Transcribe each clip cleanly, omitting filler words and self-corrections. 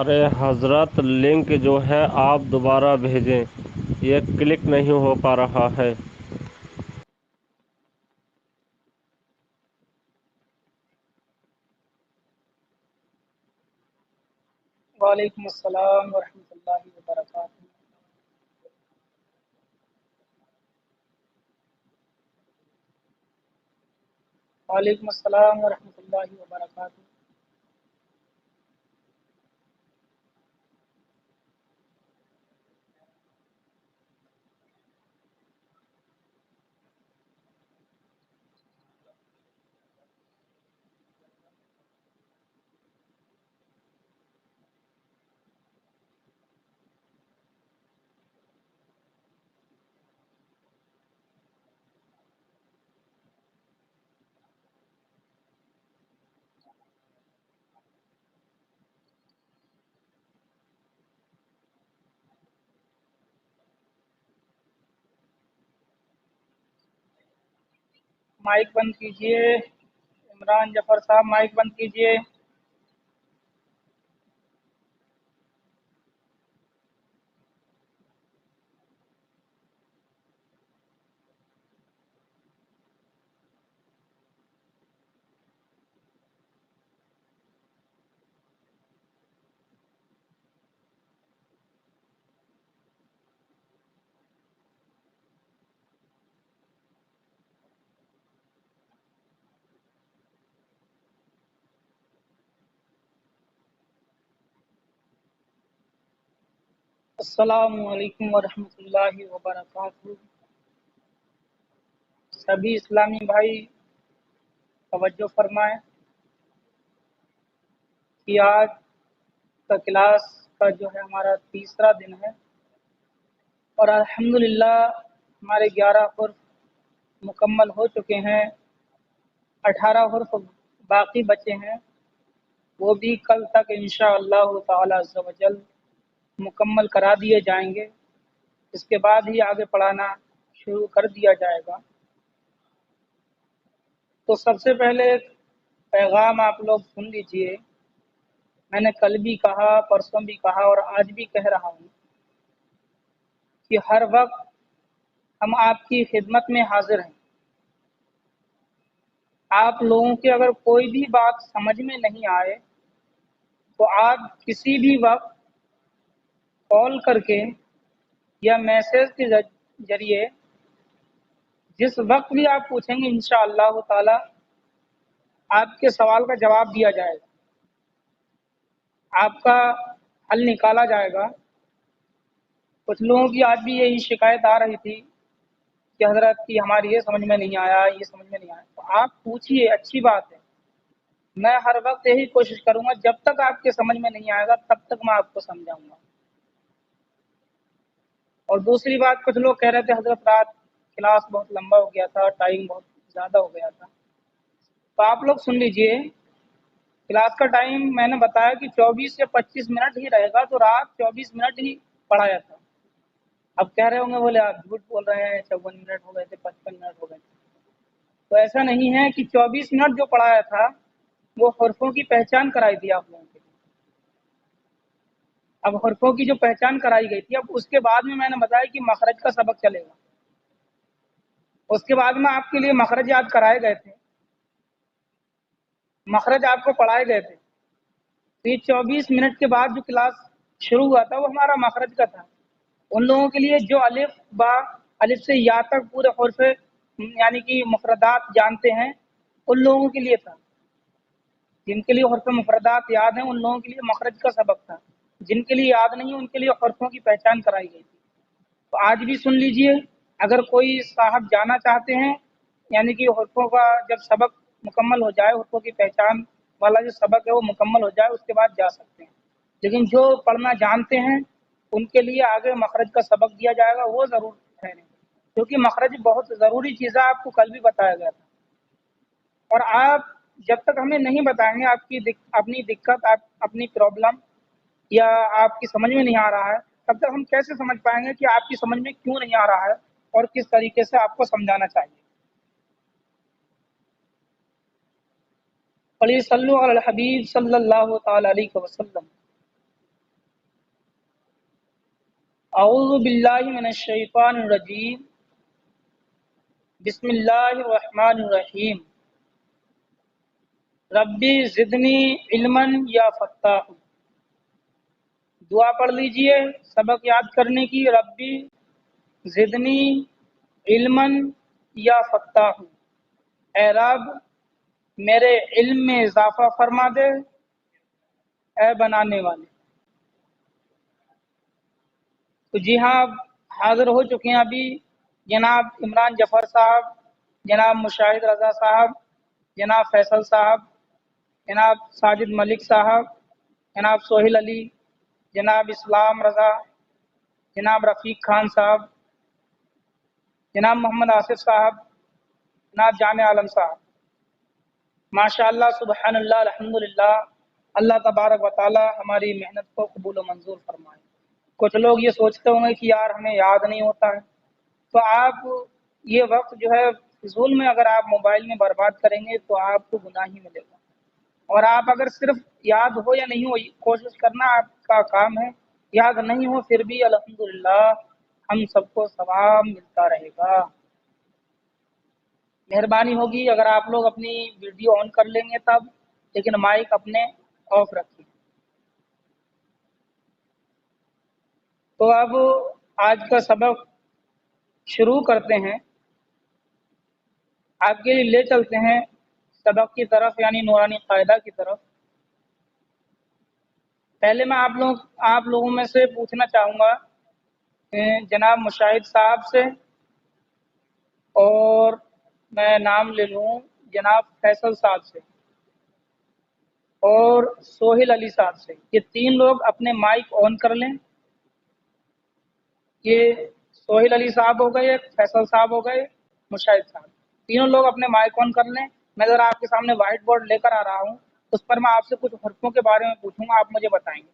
ارے حضرت لنک جو ہے آپ دوبارہ بھیجیں، یہ کلک نہیں ہو پا رہا ہے۔ وعلیکم السلام ورحمۃ اللہ وبرکاتہ۔ وعلیکم السلام ورحمۃ اللہ وبرکاتہ۔ مائک بند کیجئے، عمران جعفر صاحب مائک بند کیجئے۔ السلام علیکم ورحمۃ اللہ وبرکاتہ۔ سبھی اسلامی بھائی توجہ فرمائیں کہ آج کا کلاس کا جو ہے ہمارا تیسرا دن ہے، اور الحمدللہ ہمارے 11 حرف مکمل ہو چکے ہیں، 18 حرف باقی بچے ہیں، وہ بھی کل تک انشاءاللہ تعالی عز و جل مکمل کرا دیے جائیں گے۔ اس کے بعد ہی آگے پڑھانا شروع کر دیا جائے گا۔ تو سب سے پہلے ایک پیغام آپ لوگ سن لیجئے۔ میں نے کل بھی کہا، پرسوں بھی کہا، اور آج بھی کہہ رہا ہوں کہ ہر وقت ہم آپ کی خدمت میں حاضر ہیں۔ آپ لوگوں کے اگر کوئی بھی بات سمجھ میں نہیں آئے تو آپ کسی بھی وقت کال کر کے یا میسج کے ذریعے جس وقت بھی آپ پوچھیں گے انشاءاللہ تعالی آپ کے سوال کا جواب دیا جائے گا، آپ کا حل نکالا جائے گا۔ کچھ لوگوں کی آج بھی یہی شکایت آ رہی تھی کہ حضرت کی ہماری یہ سمجھ میں نہیں آیا، یہ سمجھ میں نہیں آیا۔ تو آپ پوچھیے، اچھی بات ہے، میں ہر وقت یہی کوشش کروں گا، جب تک آپ کے سمجھ میں نہیں آئے گا تب تک میں آپ کو سمجھاؤں گا۔ اور دوسری بات، کچھ لوگ کہہ رہے تھے حضرت رات کلاس بہت لمبا ہو گیا تھا، ٹائم بہت زیادہ ہو گیا تھا۔ تو آپ لوگ سن لیجئے، کلاس کا ٹائم میں نے بتایا کہ 24 سے 25 منٹ ہی رہے گا، تو رات 24 منٹ ہی پڑھایا تھا۔ اب کہہ رہے ہوں گے بولے آپ جھوٹ بول رہے ہیں، 54 منٹ ہو گئے تھے، 55 منٹ ہو گئے تھے۔ تو ایسا نہیں ہے کہ 24 منٹ جو پڑھایا تھا وہ حرفوں کی پہچان کرائی تھی آپ لوگوں کے۔ اب حرفوں کی جو پہچان کرائی گئی تھی، اب اس کے بعد میں نے بتایا کہ مخرج کا سبق چلے گا۔ اس کے بعد میں آپ کے لیے مخرج یاد کرائے گئے تھے، مخرج آپ کو پڑھائے گئے تھے۔ تو یہ 24 منٹ کے بعد جو کلاس شروع ہوا تھا وہ ہمارا مخرج کا تھا۔ ان لوگوں کے لیے جو الف با، الف سے یا تک پورے حرف یعنی کہ مفردات جانتے ہیں، ان لوگوں کے لیے تھا۔ جن کے لیے حرف مفردات یاد ہیں ان لوگوں کے لیے مخرج کا سبق تھا، جن کے لیے یاد نہیں ان کے لیے حرفوں کی پہچان کرائی گئی تھی۔ تو آج بھی سن لیجئے، اگر کوئی صاحب جانا چاہتے ہیں یعنی کہ حرفوں کا جب سبق مکمل ہو جائے، حرفوں کی پہچان والا جو سبق ہے وہ مکمل ہو جائے، اس کے بعد جا سکتے ہیں۔ لیکن جو پڑھنا جانتے ہیں ان کے لیے آگے مخرج کا سبق دیا جائے گا، وہ ضرور ٹھہریں، کیونکہ مخرج بہت ضروری چیز ہے، آپ کو کل بھی بتایا گیا تھا۔ اور آپ جب تک ہمیں نہیں بتائیں گے آپ کی اپنی دقت، اپنی پرابلم، یا آپ کی سمجھ میں نہیں آ رہا ہے، تب تک ہم کیسے سمجھ پائیں گے کہ آپ کی سمجھ میں کیوں نہیں آ رہا ہے اور کس طریقے سے آپ کو سمجھانا چاہیے۔ پڑھیے صلو علی الحبیب صلی اللہ تعالی علیہ وسلم۔ اعوذ باللہ من الشیطان الرجیم، بسم اللہ الرحمن الرحیم۔ ربی زدنی علما یا فتاح، دعا پڑھ لیجئے سبق یاد کرنے کی۔ ربی زدنی علما یا فتاح، اے رب میرے علم میں اضافہ فرما دے، اے بنانے والے۔ تو جی ہاں، اب حاضر ہو چکے ہیں ابھی جناب عمران جعفر صاحب، جناب مشاہد رضا صاحب، جناب فیصل صاحب، جناب ساجد ملک صاحب، جناب سہیل علی، جناب اسلام رضا، جناب رفیق خان صاحب، جناب محمد آصف صاحب، جناب جامع عالم صاحب۔ ماشاء اللہ، سبحان اللہ، الحمدللہ۔ اللہ تبارک و تعالی ہماری محنت کو قبول و منظور فرمائے۔ کچھ لوگ یہ سوچتے ہوں گے کہ یار ہمیں یاد نہیں ہوتا ہے، تو آپ یہ وقت جو ہے فضول میں اگر آپ موبائل میں برباد کریں گے تو آپ کو گناہ ہی ملے گا، اور آپ اگر صرف یاد ہو یا نہیں ہو کوشش کرنا آپ کا کام ہے، یاد نہیں ہو پھر بھی الحمدللہ ہم سب کو ثواب ملتا رہے گا۔ مہربانی ہوگی اگر آپ لوگ اپنی ویڈیو آن کر لیں گے تب، لیکن مائک اپنے آف رکھیں۔ تو اب آج کا سبق شروع کرتے ہیں، آپ کے لیے لے چلتے ہیں سبق کی طرف، یعنی نورانی قاعدہ کی طرف۔ پہلے میں آپ لوگوں میں سے پوچھنا چاہوں گا جناب مشاہد صاحب سے، اور میں نام لے لوں جناب فیصل صاحب سے اور سہیل علی صاحب سے، یہ تین لوگ اپنے مائک آن کر لیں۔ یہ سہیل علی صاحب ہو گئے، فیصل صاحب ہو گئے، مشاہد صاحب، تینوں لوگ اپنے مائک آن کر لیں۔ میں ذرا آپ کے سامنے وائٹ بورڈ لے کر آ رہا ہوں، اس پر میں آپ سے کچھ حرفوں کے بارے میں پوچھوں گا، آپ مجھے بتائیں گے۔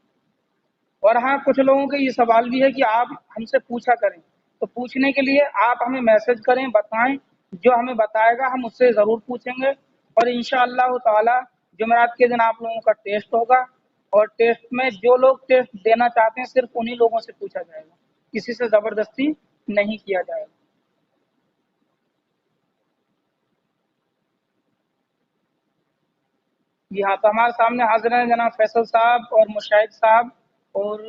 اور ہاں، کچھ لوگوں کے یہ سوال بھی ہے کہ آپ ہم سے پوچھا کریں، تو پوچھنے کے لیے آپ ہمیں میسج کریں، بتائیں، جو ہمیں بتائے گا ہم اس سے ضرور پوچھیں گے۔ اور انشاءاللہ تعالی جمعرات کے دن آپ لوگوں کا ٹیسٹ ہوگا، اور ٹیسٹ میں جو لوگ ٹیسٹ دینا چاہتے ہیں صرف انہی لوگوں سے پوچھا جائے گا، کسی سے زبردستی نہیں کیا جائے گا۔ جی ہاں، تو ہمارے سامنے حاضر ہیں جناب فیصل صاحب اور مشاہد صاحب اور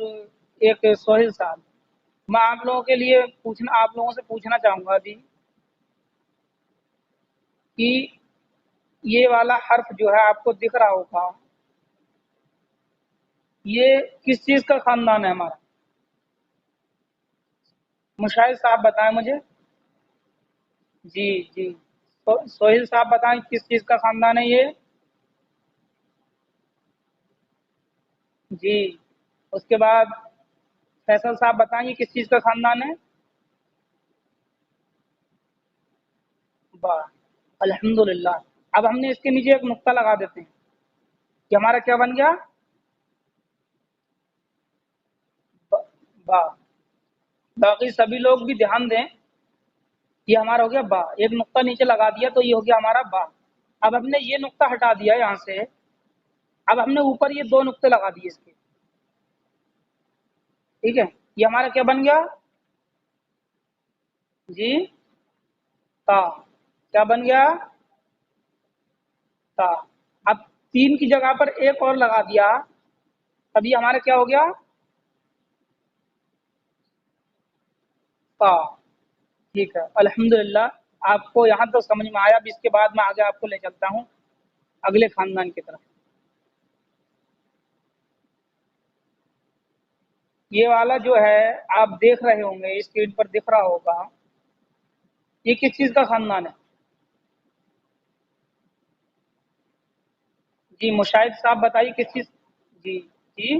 ایک سہیل صاحب۔ میں آپ لوگوں سے پوچھنا چاہوں گا ابھی کہ یہ والا حرف جو ہے آپ کو دکھ رہا ہوگا، یہ کس چیز کا خاندان ہے ہمارا؟ مشاہد صاحب بتائیں مجھے۔ جی جی، سہیل صاحب بتائیں کس چیز کا خاندان ہے یہ؟ جی، اس کے بعد فیصل صاحب بتائیں یہ کس چیز کا خاندان ہے؟ واہ، الحمدللہ۔ اب ہم نے اس کے نیچے ایک نقطہ لگا دیتے ہیں کہ ہمارا کیا بن گیا؟ با۔ باقی سبھی لوگ بھی دھیان دیں، یہ ہمارا ہو گیا با، ایک نقطہ نیچے لگا دیا تو یہ ہو گیا ہمارا با۔ اب ہم نے یہ نقطہ ہٹا دیا یہاں سے، اب ہم نے اوپر یہ دو نقطے لگا دیے اس کے، ٹھیک ہے؟ یہ ہمارا کیا بن گیا؟ جی، تا۔ کیا بن گیا؟ تا۔ اب تین کی جگہ پر ایک اور لگا دیا، اب یہ ہمارا کیا ہو گیا؟ تا۔ ٹھیک ہے، الحمدللہ۔ آپ کو یہاں تک سمجھ میں آیا، اب اس کے بعد میں آگے آپ کو لے چلتا ہوں اگلے خاندان کی طرف۔ یہ والا جو ہے آپ دیکھ رہے ہوں گے، اسکرین پر دکھ رہا ہوگا، یہ کس چیز کا خاندان ہے؟ جی مشاہد صاحب بتائیے کس چیز؟ جی جی،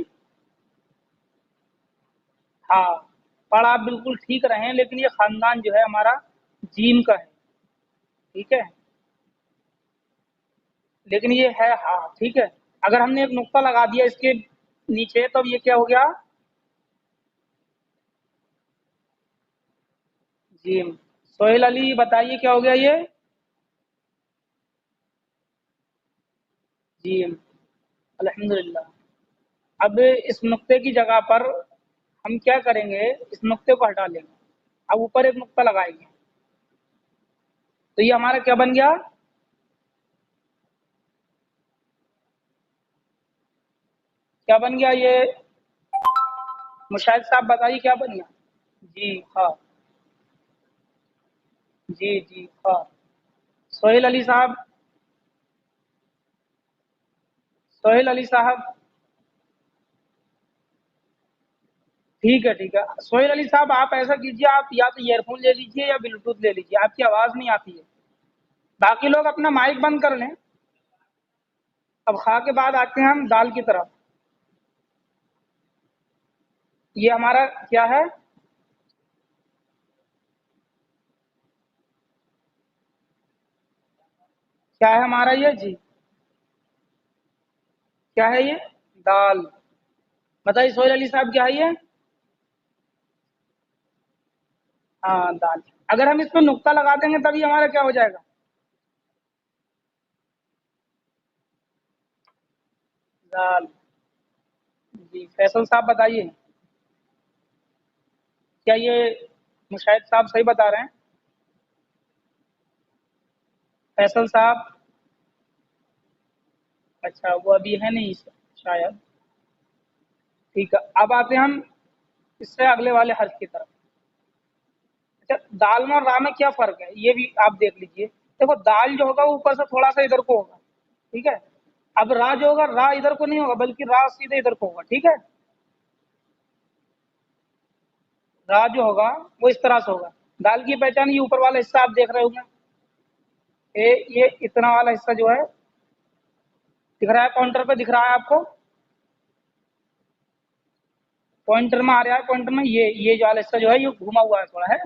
ہاں، پڑھ آپ بالکل ٹھیک رہے ہیں، لیکن یہ خاندان جو ہے ہمارا جیم کا ہے، ٹھیک ہے؟ لیکن یہ ہے ہاں، ٹھیک ہے؟ اگر ہم نے ایک نقطہ لگا دیا اس کے نیچے تو یہ کیا ہو گیا؟ جیم۔ سہیل علی بتائیے کیا ہو گیا یہ؟ جیم، الحمدللہ۔ اب اس نقطے کی جگہ پر ہم کیا کریں گے، اس نقطے کو ہٹا لیں گے، اب اوپر ایک نقطہ لگائیں گے، تو یہ ہمارا کیا بن گیا، کیا بن گیا یہ، مشاہد صاحب بتائیے کیا بن گیا؟ جی ہاں، جی جی ہاں، سہیل علی صاحب، سہیل علی صاحب، ٹھیک ہے ٹھیک ہے، سہیل علی صاحب آپ ایسا کیجیے، آپ یا تو ایئر فون لے لیجیے یا بلوٹوتھ لے لیجیے، آپ کی آواز نہیں آتی ہے، باقی لوگ اپنا مائک بند کر لیں۔ اب خواہ کے بعد آتے ہیں ہم دال کی طرف، یہ ہمارا کیا ہے، کیا ہے ہمارا یہ جی، کیا ہے یہ، دال، بتائیے سہیل علی صاحب کیا ہے یہ، ہاں دال، اگر ہم اس پہ نقطہ لگا دیں گے تبھی ہمارا کیا ہو جائے گا، دال، جی فیصل صاحب بتائیے، کیا یہ مشاہد صاحب صحیح بتا رہے ہیں، فیصل صاحب، اچھا وہ ابھی ہے نہیں شاید، ٹھیک ہے، اب آتے ہیں ہم اس سے اگلے والے حرف کی طرف، اچھا دال میں اور راہ میں کیا فرق ہے یہ بھی آپ دیکھ لیجئے، دیکھو دال جو ہوگا وہ اوپر سے تھوڑا سا ادھر کو ہوگا، ٹھیک ہے، اب راہ جو ہوگا راہ ادھر کو نہیں ہوگا بلکہ راہ سیدھے ادھر کو ہوگا، ٹھیک ہے، راہ جو ہوگا وہ اس طرح سے ہوگا، دال کی پہچان یہ اوپر والا حصہ آپ دیکھ رہے ہوں گے، یہ اتنا والا حصہ جو ہے دکھ رہا ہے، کاؤنٹر پہ دکھ رہا ہے آپ کو، پوائنٹر میں آ رہا ہے، پوائنٹر میں یہ جو والا حصہ جو ہے یہ گھوما ہوا ہے تھوڑا ہے،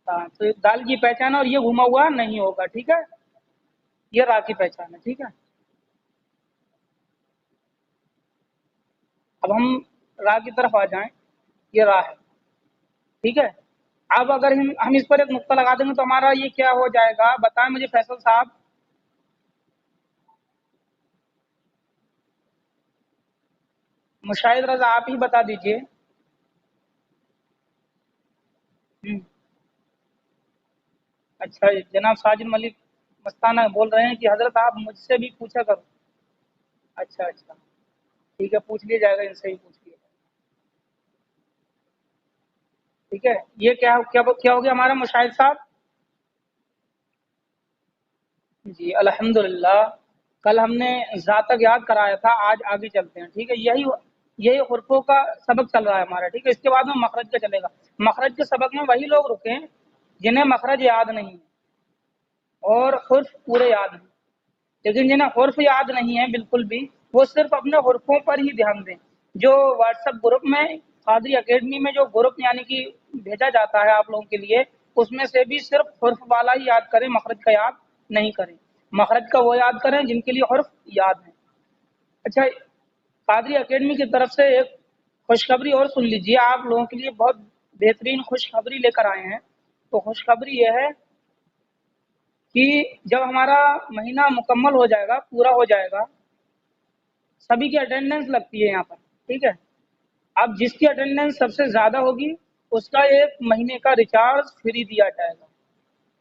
ہاں تو دال کی پہچان ہے اور یہ گھوما ہوا نہیں ہوگا، ٹھیک ہے، یہ راہ کی پہچان ہے، ٹھیک ہے، اب ہم راہ کی طرف آ جائیں، یہ راہ ہے، ٹھیک ہے، اب اگر ہم اس پر ایک نقطہ لگا دیں گے تو ہمارا یہ کیا ہو جائے گا، بتائیں مجھے فیصل صاحب، مشاہد رضا آپ ہی بتا دیجئے، ہم، اچھا جناب ساجد ملک مستانہ بول رہے ہیں کہ حضرت آپ مجھ سے بھی پوچھا کرو، اچھا اچھا، ٹھیک ہے پوچھ لیا جائے گا، ان سے ہی پوچھ لیا، ٹھیک ہے، یہ کیا کیا کیا ہو گیا ہمارا مشاہد صاحب، جی الحمدللہ، کل ہم نے ذات تک یاد کرایا تھا، آج آگے چلتے ہیں، ٹھیک ہے، یہی حروفوں کا سبق چل رہا ہے ہمارا، ٹھیک ہے، اس کے بعد میں مخرج کا چلے گا، مخرج کے سبق میں وہی لوگ رکے ہیں جنہیں مخرج یاد نہیں ہے اور حرف پورے یاد ہیں، لیکن جنہیں حرف یاد نہیں ہے بالکل بھی، وہ صرف اپنے حرفوں پر ہی دھیان دیں، جو واٹس ایپ گروپ میں قادری اکیڈمی میں جو گروپ یعنی کہ بھیجا جاتا ہے آپ لوگوں کے لیے، اس میں سے بھی صرف حرف والا ہی یاد کریں، مخرج کا یاد نہیں کریں، مخرج کا وہ یاد کریں جن کے لیے حرف یاد ہیں۔ اچھا قادری اکیڈمی کی طرف سے ایک خوشخبری اور سن لیجیے، آپ لوگوں کے لیے بہت بہترین خوشخبری لے کر آئے ہیں، تو خوشخبری یہ ہے کہ جب ہمارا مہینہ مکمل ہو جائے گا، پورا ہو جائے گا، سبھی کی اٹینڈنس لگتی ہے یہاں پر، ٹھیک ہے، اب جس کی اٹینڈنس سب سے زیادہ ہوگی اس کا ایک مہینے کا ریچارج فری دیا جائے گا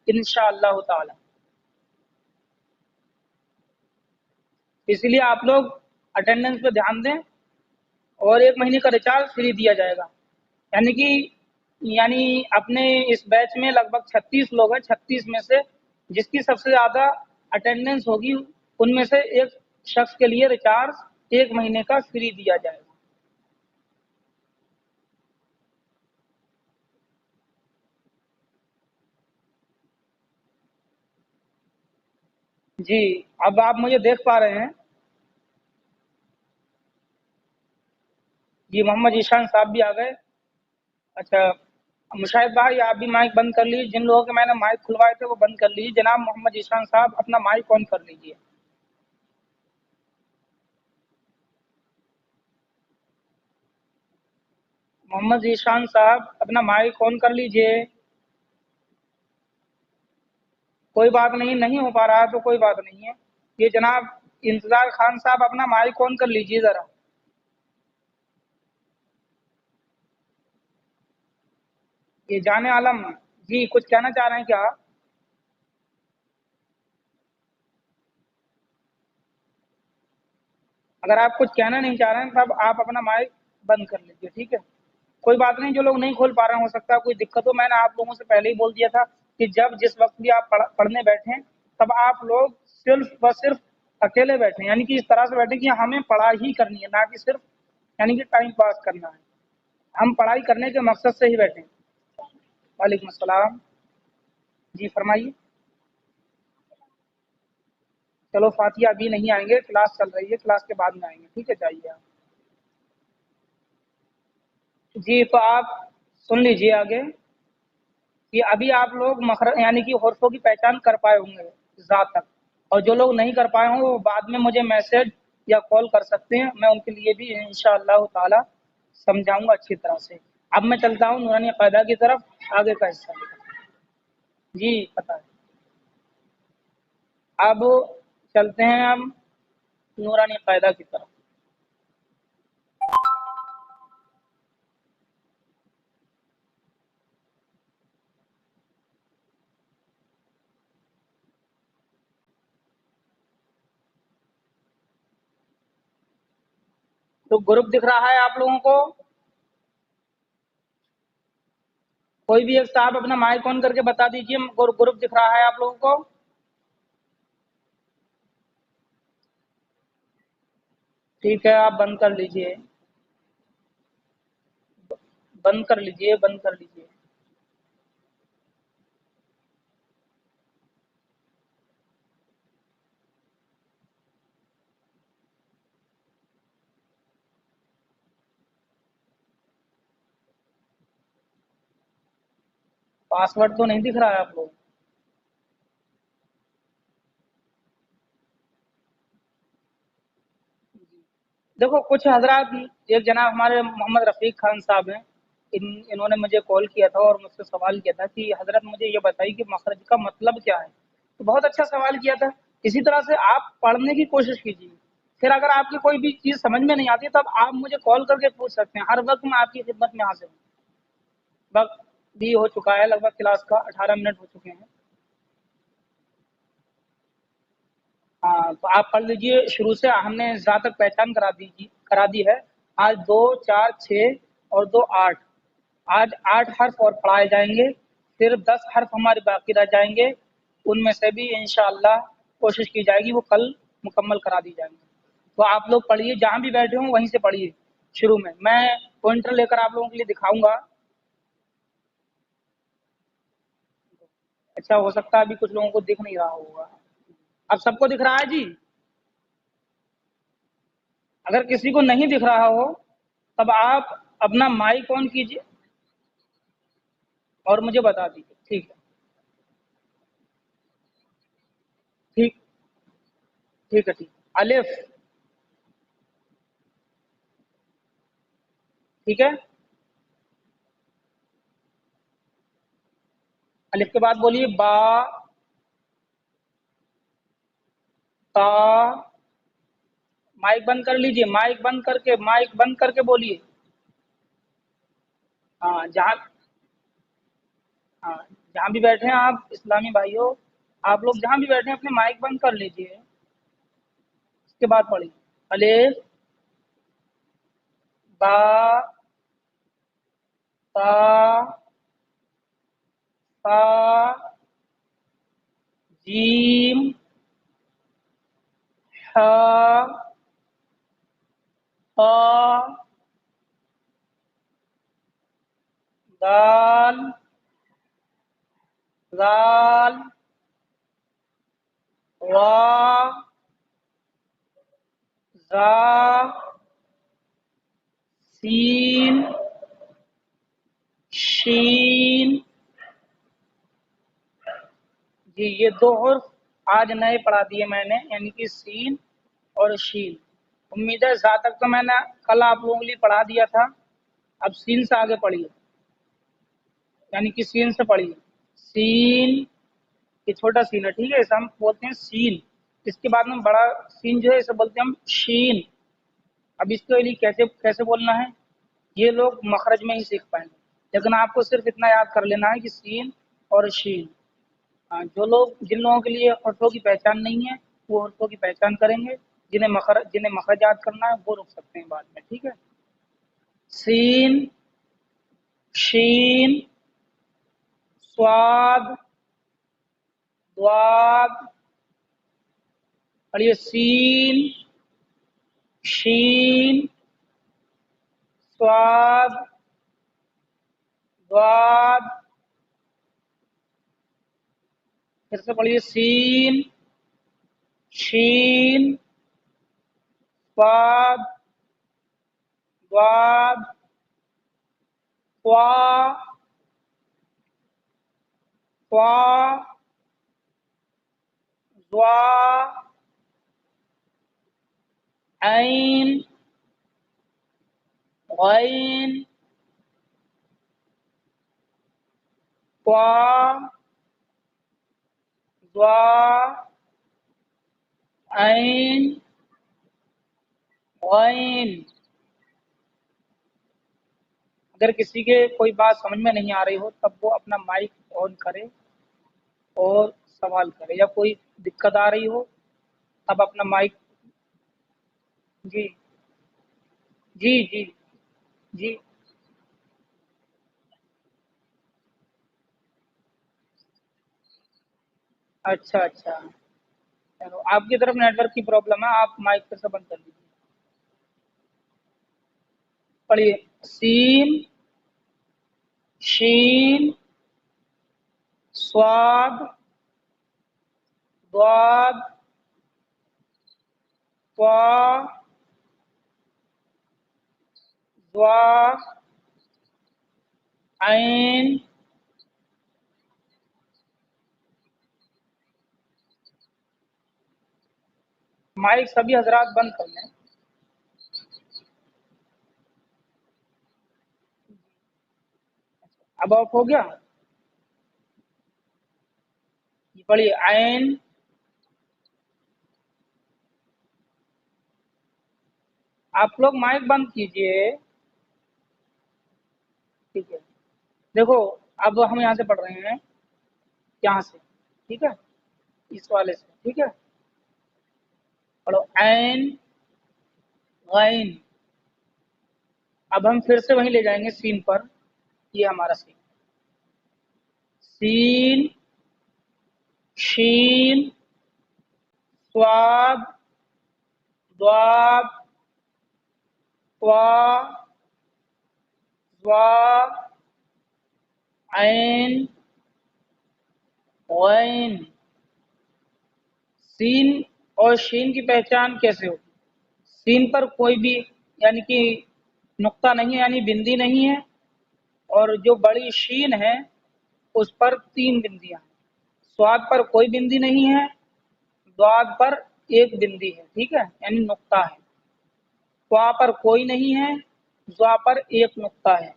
انشاءاللہ تعالی، اس لیے آپ لوگ اٹینڈنس پہ دھیان دیں اور ایک مہینے کا ریچارج فری دیا جائے گا، یعنی کہ اپنے اس بیچ میں لگ بھگ 36 لوگ ہیں، 36 میں سے جس کی سب سے زیادہ اٹینڈنس ہوگی ان میں سے ایک شخص کے لیے ریچارج ایک مہینے کا فری دیا جائے گا۔ جی اب آپ مجھے دیکھ پا رہے ہیں، جی محمد ایشان صاحب بھی آ گئے، اچھا مشاہد بھائی آپ بھی مائک بند کر لیجیے، جن لوگوں کے میں نے مائک کھلوائے تھے وہ بند کر لیجیے، جناب محمد ایشان صاحب اپنا مائک آن کر لیجیے، محمد ایشان صاحب اپنا مائک آن کر لیجیے، کوئی بات نہیں، نہیں ہو پا رہا ہے تو کوئی بات نہیں ہے، یہ جناب انتظار خان صاحب اپنا مائک آن کر لیجیے ذرا، یہ جان عالم جی کچھ کہنا چاہ رہے ہیں کیا؟ اگر آپ کچھ کہنا نہیں چاہ رہے ہیں تب آپ اپنا مائک بند کر لیجیے، ٹھیک ہے؟ کوئی بات نہیں، جو لوگ نہیں کھول پا رہے ہیں ہو سکتا ہے کوئی دقت ہو. میں نے آپ لوگوں سے پہلے ہی بول دیا تھا کہ جس وقت بھی آپ پڑھنے بیٹھیں تب آپ لوگ صرف و صرف اکیلے بیٹھیں، یعنی کہ اس طرح سے بیٹھیں کہ ہمیں پڑھائی ہی کرنی ہے، نہ کہ صرف یعنی کہ ٹائم پاس کرنا ہے. ہم پڑھائی کرنے کے مقصد سے ہی بیٹھیں. وعلیکم السلام. جی فرمائیے. چلو فاتحہ ابھی نہیں آئیں گے، کلاس چل رہی ہے، کلاس کے بعد میں آئیں گے، ٹھیک ہے؟ جائیے آپ. جی تو آپ سن لیجیے آگے کہ ابھی آپ لوگ مخرج یعنی کہ حروفوں کی پہچان کر پائے ہوں گے ذات تک، اور جو لوگ نہیں کر پائے ہوں وہ بعد میں مجھے میسج یا کال کر سکتے ہیں، میں ان کے لیے بھی انشاءاللہ تعالی سمجھاؤں گا اچھی طرح سے. اب میں چلتا ہوں نورانی قاعدہ کی طرف، آگے کا حصہ جی پتہ ہے. اب چلتے ہیں ہم نورانی قاعدہ کی طرف. تو گروپ دکھ رہا ہے آپ لوگوں کو؟ کوئی بھی ایک صاحب اپنا مائک آن کر کے بتا دیجیے گروپ دکھ رہا ہے آپ لوگوں کو؟ ٹھیک ہے، آپ بند کر لیجئے، بند کر لیجئے، بند کر لیجئے. پاسورڈ تو نہیں دکھ رہا ہے آپ لوگ؟ دیکھو کچھ حضرات، ایک جناب ہمارے محمد رفیق خان صاحب ہیں، انہوں نے مجھے کال کیا تھا اور مجھ سے سوال کیا تھا کہ حضرت مجھے یہ بتائیے کہ مخرج کا مطلب کیا ہے. تو بہت اچھا سوال کیا تھا. اسی طرح سے آپ پڑھنے کی کوشش کیجیے، پھر اگر آپ کی کوئی بھی چیز سمجھ میں نہیں آتی تب آپ مجھے کال کر کے پوچھ سکتے ہیں، ہر وقت میں آپ کی خدمت میں حاضر ہوں. وقت بھی ہو چکا ہے، لگ بھگ کلاس کا 18 منٹ ہو چکے ہیں. ہاں تو آپ پڑھ لیجئے شروع سے. ہم نے ذات تک پہچان کرا دی ہے. آج 2 4 6 اور 2 8، آج 8 حرف اور پڑھائے جائیں گے، پھر 10 حرف ہمارے باقی رہ جائیں گے، ان میں سے بھی انشاءاللہ کوشش کی جائے گی وہ کل مکمل کرا دی جائیں گے. تو آپ لوگ پڑھیے، جہاں بھی بیٹھے ہوں وہیں سے پڑھیے. شروع میں پوائنٹر لے کر آپ لوگوں کے لیے دکھاؤں گا. اچھا ہو سکتا ہے ابھی کچھ لوگوں کو دکھ نہیں رہا ہوگا. اب سب کو دکھ رہا ہے جی؟ اگر کسی کو نہیں دکھ رہا ہو تب آپ اپنا مائک آن کیجئے اور مجھے بتا دیجیے. ٹھیک ہے، ٹھیک ٹھیک ہے. ٹھیک الف، ٹھیک ہے. الف کے بعد بولیے با، تا. مائک بند کر لیجئے، مائک بند کر کے بولیے. ہاں ہاں جہاں بھی بیٹھے ہیں آپ اسلامی بھائیوں، آپ لوگ جہاں بھی بیٹھے ہیں اپنے مائک بند کر لیجئے. اس کے بعد پڑھیے الف، با، تا، ثا، جیم، حا، قا، دال، ذال، وا، زا، سین، شین. جی یہ 2 حرف آج نئے پڑھا دیے میں نے، یعنی کہ سین اور شین. امید ہے ذا تک تو میں نے کل آپ لوگوں کے لیے پڑھا دیا تھا. اب سین سے آگے پڑھیے، یعنی کہ سین سے پڑھیے. سین، یہ چھوٹا سین ہے، ٹھیک ہے، اسے ہم بولتے ہیں سین. اس کے بعد میں بڑا سین جو ہے اسے بولتے ہیں ہم شین. اب اس کے لیے کیسے بولنا ہے یہ لوگ مخرج میں ہی سیکھ پائیں گے. لیکن آپ کو صرف اتنا یاد کر لینا ہے کہ سین اور شین. ہاں، جن لوگوں کے لیے حروفوں کی پہچان نہیں ہے وہ حروفوں کی پہچان کریں گے. جنہیں مخرجات کرنا ہے وہ رک سکتے ہیں بعد میں. ٹھیک ہے. سین، شین، صاد، ضاد. پڑھیے سین، شین، صاد، ضاد. پھر سے پڑھیے سین، شین، صاد، ضاد، طا، طا، ضا، عین، غین، طا، ضا، عین، غین. اگر کسی کے کوئی بات سمجھ میں نہیں آ رہی ہو تب وہ اپنا مائک آن کرے اور سوال کرے، یا کوئی دقت آ رہی ہو تب اپنا مائک. جی جی جی جی. اچھا اچھا، چلو آپ کی طرف نیٹ ورک کی پرابلم ہے، آپ مائک پھر سے بند کر لیجیے. پڑھیے سین، شین، صاد، ضاد، طا، ضا، عین. مائک سبھی حضرات بند کر لیں. اب آف ہو گیا. پڑھیے عین، آپ لوگ مائک بند کیجئے. ٹھیک ہے. دیکھو اب ہم یہاں سے پڑھ رہے ہیں، یہاں سے. ٹھیک ہے، اس والے سے. ٹھیک ہے. پڑھو عین، غین. اب ہم پھر سے وہیں لے جائیں گے سین پر. یہ ہمارا سین. سین، شین، صاد، ضاد، طا، ضا، عین، غین. سین اور شین کی پہچان کیسے ہوگی؟ سین پر کوئی بھی یعنی کہ نقطہ نہیں ہے، یعنی بندی نہیں ہے. اور جو بڑی شین ہے اس پر 3 بندیاں ہیں. صاد پر کوئی بندی نہیں ہے، ضاد پر 1 بندی ہے. ٹھیک ہے، یعنی نقطہ ہے. طا پر کوئی نہیں ہے، ضا پر 1 نقطہ ہے.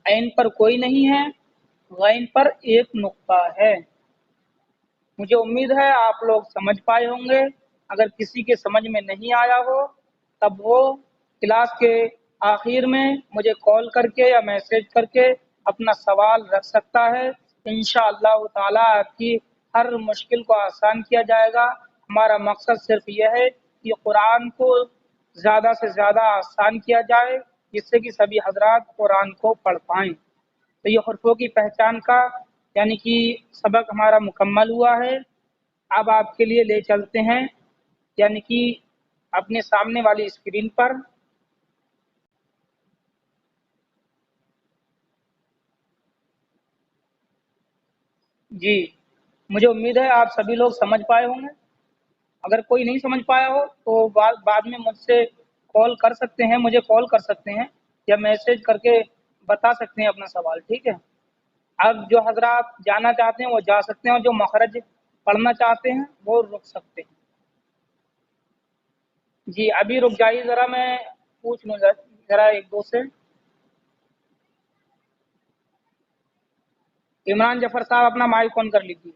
عین پر کوئی نہیں ہے، غین پر 1 نقطہ ہے. مجھے امید ہے آپ لوگ سمجھ پائے ہوں گے. اگر کسی کے سمجھ میں نہیں آیا ہو تب وہ کلاس کے آخر میں مجھے کال کر کے یا میسج کر کے اپنا سوال رکھ سکتا ہے. انشاءاللہ تعالی آپ کی ہر مشکل کو آسان کیا جائے گا. ہمارا مقصد صرف یہ ہے کہ قرآن کو زیادہ سے زیادہ آسان کیا جائے جس سے کہ سبھی حضرات قرآن کو پڑھ پائیں. تو یہ حروفوں کی پہچان کا یعنی کہ سبق ہمارا مکمل ہوا ہے. اب آپ کے لیے لے چلتے ہیں یعنی کہ اپنے سامنے والی اسکرین پر. جی مجھے امید ہے آپ سبھی لوگ سمجھ پائے ہوں گے. اگر کوئی نہیں سمجھ پایا ہو تو بعد میں مجھ سے کال کر سکتے ہیں، مجھے کال کر سکتے ہیں یا میسج کر کے بتا سکتے ہیں اپنا سوال. ٹھیک ہے. اب جو حضرات جانا چاہتے ہیں وہ جا سکتے ہیں، اور جو مخرج پڑھنا چاہتے ہیں وہ رک سکتے ہیں. جی ابھی رک جائیے ذرا، میں پوچھ لوں ذرا ایک دو سے. عمران جعفر صاحب اپنا مائک آن کر لیجیے.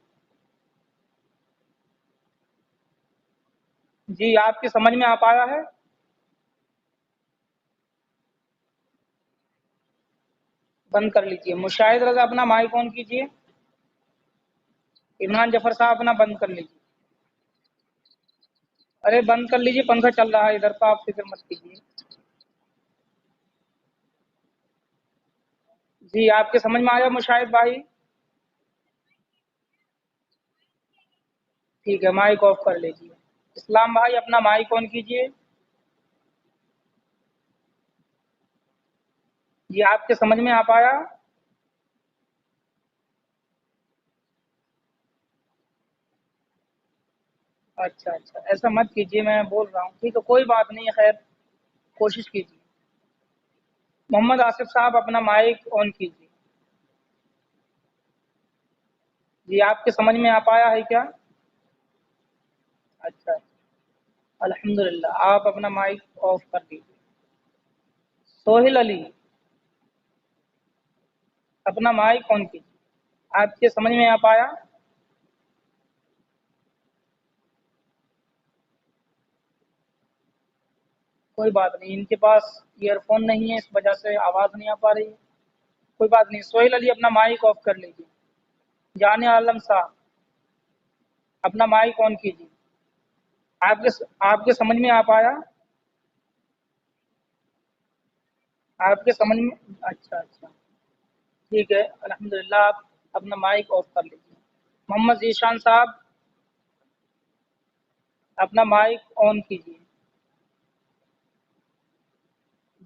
جی آپ کی سمجھ میں آ پایا ہے؟ بند کر لیجیے. مشاہد رضا اپنا مائک آن کیجیے. عمران جعفر صاحب اپنا بند کر لیجیے. ارے بند کر لیجیے, پنکھا چل رہا ہے ادھر, تو آپ فکر مت کیجیے. جی آپ کے سمجھ میں آیا مشاہد بھائی؟ ٹھیک ہے, مائک آف کر لیجیے. اسلام بھائی اپنا مائک آن کیجیے. جی آپ کے سمجھ میں آ پایا؟ اچھا اچھا, ایسا مت کیجیے, میں بول رہا ہوں. ٹھیک ہے, کوئی بات نہیں ہے, خیر کوشش کیجیے. محمد آصف صاحب اپنا مائک آن کیجیے. جی آپ کے سمجھ میں آ پایا ہے کیا؟ اچھا, الحمدللہ, آپ اپنا مائک آف کر دیجیے. سہیل علی اپنا مائک آن کیجیے. آپ کے سمجھ میں آ پایا؟ کوئی بات نہیں, ان کے پاس ایئر فون نہیں ہے, اس وجہ سے آواز نہیں آ پا رہی ہے. کوئی بات نہیں, سہیل علی اپنا مائک آف کر لیجیے. جان عالم صاحب اپنا مائک آن کیجیے. آپ کے سمجھ میں آ پایا؟ آپ کے سمجھ میں, اچھا اچھا, ٹھیک ہے, الحمدللہ, آپ اپنا مائک آف کر لیجیے. محمد ذیشان صاحب اپنا مائک آن کیجیے.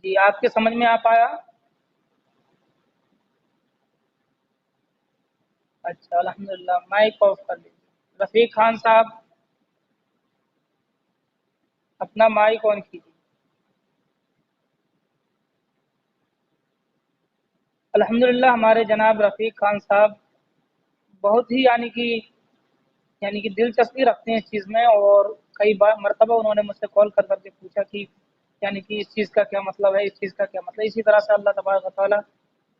جی آپ کے سمجھ میں آ پایا؟ اچھا, الحمدللہ, مائک آف کر لیجیے. رفیق خان صاحب اپنا مائک آن کیجیے. الحمدللہ, ہمارے جناب رفیق خان صاحب بہت ہی یعنی کہ دلچسپی رکھتے ہیں اس چیز میں, اور کئی بار مرتبہ انہوں نے مجھ سے کال کر کے پوچھا کہ یعنی کہ اس چیز کا کیا مطلب ہے, اس چیز کا کیا مطلب ہے. اسی طرح سے اللہ تبارک و تعالیٰ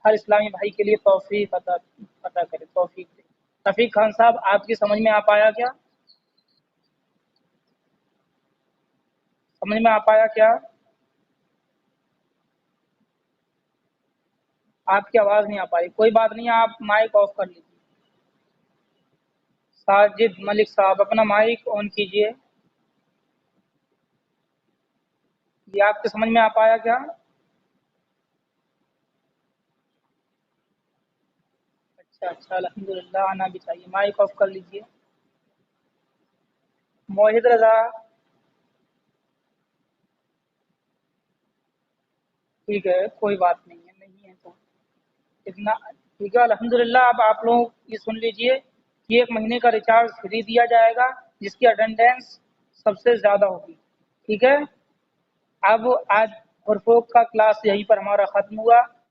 ہر اسلامی بھائی کے لیے توفیق عطا کرے, توفیق دے. رفیق خان صاحب آپ کی سمجھ میں آ پایا کیا؟ سمجھ میں آ پایا کیا؟ آپ کی آواز نہیں آ پائی. کوئی بات نہیں, آپ مائک آف کر لیجیے. ساجد ملک صاحب اپنا مائک آن کیجیے. یہ آپ کے سمجھ میں آ پایا کیا؟ اچھا اچھا, الحمدللہ, آنا بھی چاہیے. مائک آف کر لیجیے. موحد رضا ٹھیک ہے, کوئی بات نہیں ہے, نہیں ہے تو اتنا ٹھیک ہے, الحمدللہ. اب آپ لوگ یہ سن لیجئے کہ 1 مہینے کا ریچارج فری دیا جائے گا جس کی اٹینڈنس سب سے زیادہ ہوگی. ٹھیک ہے, اب آج حروف کا کلاس یہیں پر ہمارا ختم ہوا.